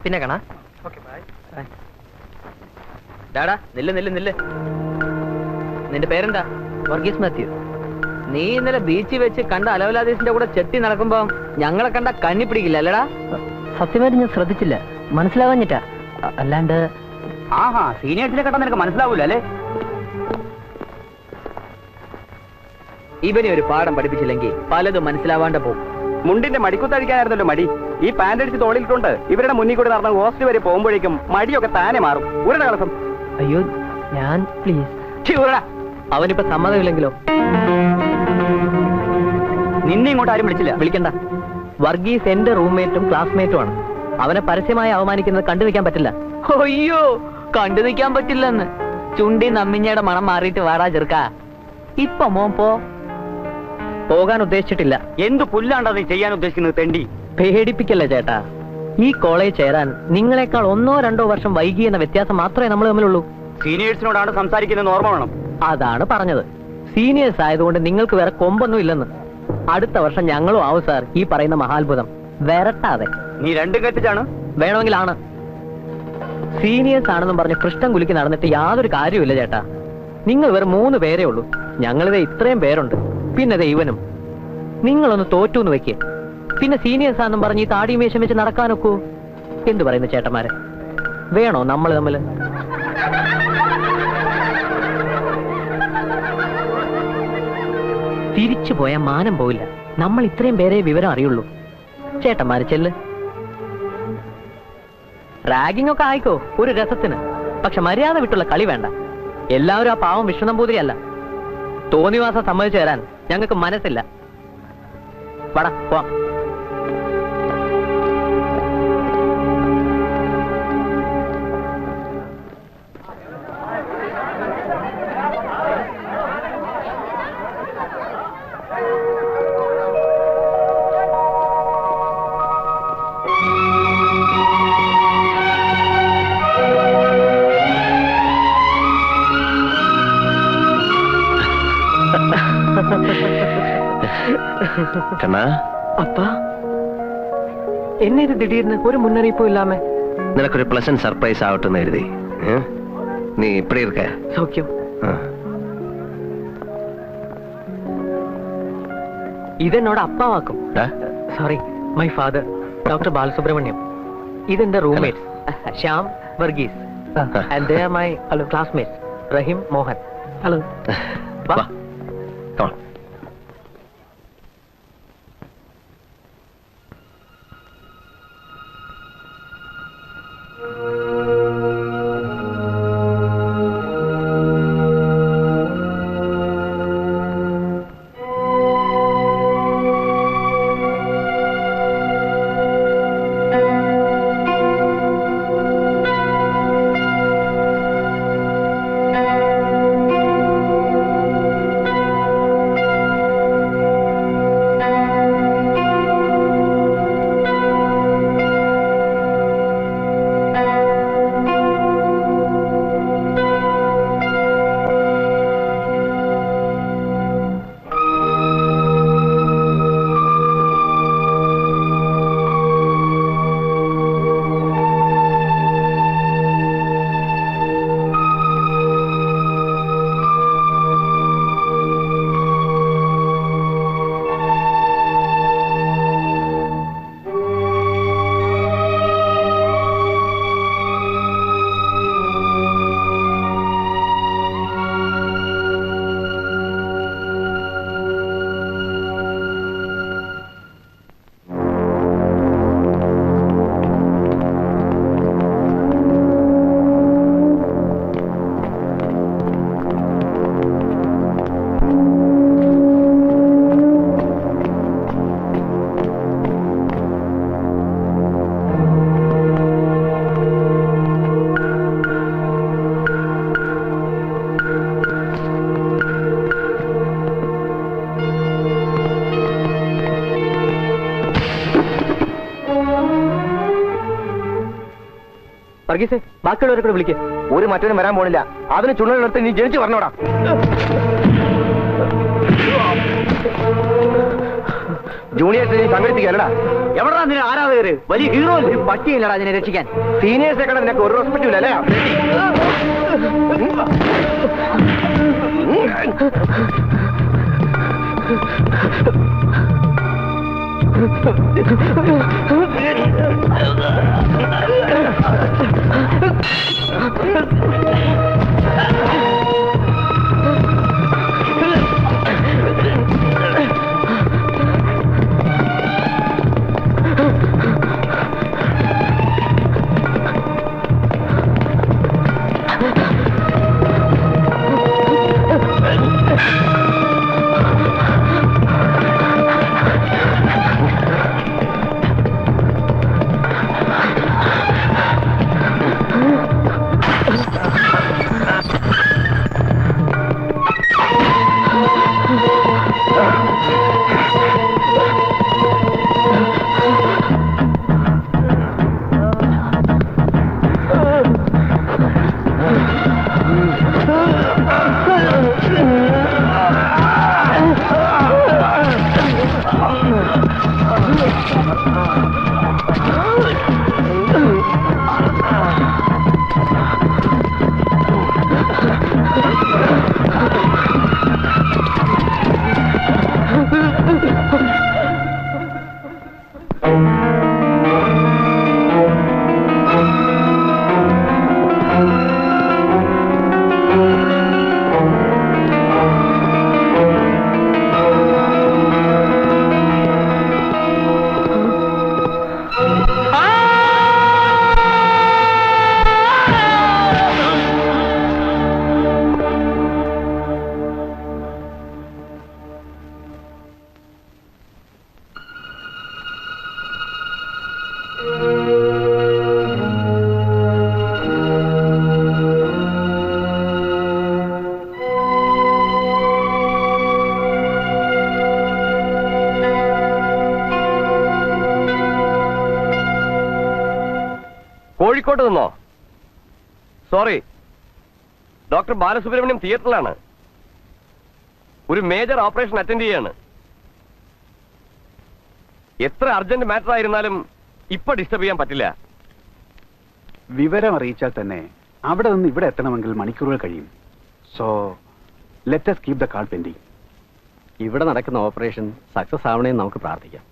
പിന്നെ കാണാ. ഡാടാ നില്ല് നില്ല് നില്ല്. നിന്റെ പേരെന്താ? വർഗീസ് മാത്യു. നീ ഇന്നലെ ബീച്ചിൽ വെച്ച് കണ്ട അലവലാദീസിന്റെ കൂടെ ചെത്തി നടക്കുമ്പോ ഞങ്ങളെ കണ്ട കണ്ണി പിടിക്കില്ല അല്ലടാ? സത്യമായിട്ട് ഞാൻ ശ്രദ്ധിച്ചില്ല, മനസ്സിലാവാഞ്ഞിട്ടാ. അല്ലാണ്ട് ആഹാ, സീനിയേഴ്സിനെ കണ്ടാ നിനക്ക് മനസ്സിലാവൂല അല്ലേ? ഇവനെ ഒരു പാഠം പഠിപ്പിച്ചില്ലെങ്കിൽ പലതും മനസ്സിലാവാണ്ട പോകും. മുണ്ടിന്റെ മടിക്കുത്തഴിക്കാനായിരുന്നല്ലോ മടി. ഈ പാന്റ് അടിച്ച് തോളിലിട്ടുണ്ട് ഇവരുടെ മുന്നിൽ കൂടി നടന്ന ഹോസ്റ്റൽ വരെ പോകുമ്പോഴേക്കും മടിയൊക്കെ താനെ മാറും. ഒരു കളസം. അയ്യോ ഞാൻ പ്ലീസ്. അവനിപ്പോ സമ്മതമില്ലെങ്കിലോ? നിന്നെ ഇങ്ങോട്ട് ആരും വിളിച്ചില്ല. വിളിക്കണ്ട. വർഗീസ് എന്റെ റൂംമേറ്റും ക്ലാസ്മേറ്റും ആണ്. അവനെ പരസ്യമായി അവമാനിക്കുന്നത് കണ്ടു നിൽക്കാൻ പറ്റില്ല. അയ്യോ കണ്ടു നിൽക്കാൻ പറ്റില്ലെന്ന്. ചുണ്ടി നമ്മിഞ്ഞയുടെ മണം മാറിയിട്ട് വാടാ ചെറുക്കാ. ഇപ്പൊ മോൻ പോകാൻ ഉദ്ദേശിച്ചിട്ടില്ല. എന്ത് പുല്ലാണ്ടാ നീ ചെയ്യാൻ ഉദ്ദേശിക്കുന്നത് തെണ്ടി? പേടിപ്പിക്കല്ലേ ചേട്ടാ. ഈ കോളേജ് ചേരാൻ നിങ്ങളെക്കാൾ 1-2 വർഷം വൈകി എന്ന വ്യത്യാസം മാത്രമേ നമ്മൾ തമ്മിലുള്ളൂ. സീനിയേഴ്സിനോടാണ് സംസാരിക്കുന്നത് ഓർമ്മ വേണം. അതാണ് പറഞ്ഞത്. സീനിയേഴ്സ് ആയതുകൊണ്ട് നിങ്ങൾക്ക് വേറെ കൊമ്പൊന്നും ഇല്ലെന്ന്. അടുത്ത വർഷം ഞങ്ങളും ആവും സാർ ഈ പറയുന്ന മഹാത്ഭുതം. വരട്ടാതെ. നീ രണ്ടും കെട്ടിച്ചാണ്. വേണമെങ്കിൽ ആണ്. സീനിയേഴ്സ് ആണെന്നും പറഞ്ഞ് പൃഷ്ഠം കുലുക്കി നടന്നിട്ട് യാതൊരു കാര്യമില്ല ചേട്ടാ. നിങ്ങൾ വെറും 3 പേരേ ഉള്ളൂ. ഞങ്ങളിതേ ഇത്രയും പേരുണ്ട്. പിന്നെ ഇവനും. നിങ്ങളൊന്ന് തോറ്റൂന്ന് വെക്കേ. പിന്നെ സീനിയേഴ്സ് ആണെന്നും പറഞ്ഞ് ഈ താടിയും വേഷം വെച്ച് നടക്കാനൊക്കൂ? എന്തു പറയുന്നു ചേട്ടന്മാരെ? വേണോ നമ്മൾ തമ്മിൽ? തിരിച്ചു പോയാൽ മാനം പോവില്ല. നമ്മൾ ഇത്രയും പേരെ വിവരം അറിയുള്ളൂ. ചേട്ടന്മാര് ചെല്ല്. റാഗിംഗ് ഒക്കെ ആയിക്കോ ഒരു രസത്തിന്. പക്ഷെ മര്യാദ വിട്ടുള്ള കളി വേണ്ട. എല്ലാവരും ആ പാവം വിഷ്ണു നമ്പൂതിരിയല്ല. തോന്നിവാസം സമ്മതിച്ചു തരാൻ ഞങ്ങൾക്ക് മനസ്സില്ല. വടാ പോവാം. അപ്പാ എന്നെ ഇത് ദിടീർന്ന് ഒരു മുന്നറിയിപ്പും ഇല്ലാമേ? നിനക്കൊരു പ്ലസന്റ് സർപ്രൈസ് ആവട്ടെന്ന് എഴുതി. നീ ഇപ്പടി இருக்க? സൗഖ്യം. ഇതെന്നോട് അപ്പാവാക്കും. Sorry, my father doctor Balasubramaniam. ഇതെന്റെ roommates Shyam, Varghese. And they are my classmates Rahim, Mohan. Hello. വാ. വർഗീസേ, ബാക്കിയുള്ളവരെ കൂടെ വിളിക്കേ. ഒരു മറ്റൊന്നും വരാൻ പോണില്ല. അതിന് ചുണ്ണലെടുത്ത് നീ ജനിച്ചു പറഞ്ഞോടാ. ജൂനിയേഴ്സിനെ സംഘടിപ്പിക്കാനടാ. എവിടാ നിന്നെ ആരാധകര്? വലിയ ഹീറോ പറ്റിയില്ലടാ അതിനെ രക്ഷിക്കാൻ. സീനിയേഴ്സിനെ കണ്ട നിനക്ക് ഒരു റെസ്പെക്റ്റും ഇല്ല അല്ലേ? കോഴിക്കോട്ട് നിന്നോ? സോറി, ഡോക്ടർ ബാലസുബ്രഹ്മണ്യം തിയേറ്ററിലാണ്. ഒരു മേജർ ഓപ്പറേഷൻ അറ്റൻഡ് ചെയ്യാണ്. എത്ര അർജന്റ് മാറ്റർ ആയിരുന്നാലും ഇപ്പൊ ഡിസ്റ്റർബ് ചെയ്യാൻ പറ്റില്ല. വിവരം അറിയിച്ചാൽ തന്നെ അവിടെ നിന്ന് ഇവിടെ എത്തണമെങ്കിൽ മണിക്കൂറുകൾ കഴിയും. So let us keep the call pending. ഇവിടെ നടക്കുന്ന ഓപ്പറേഷൻ സക്സസ് ആവണേന്ന് നമുക്ക് പ്രാർത്ഥിക്കാം.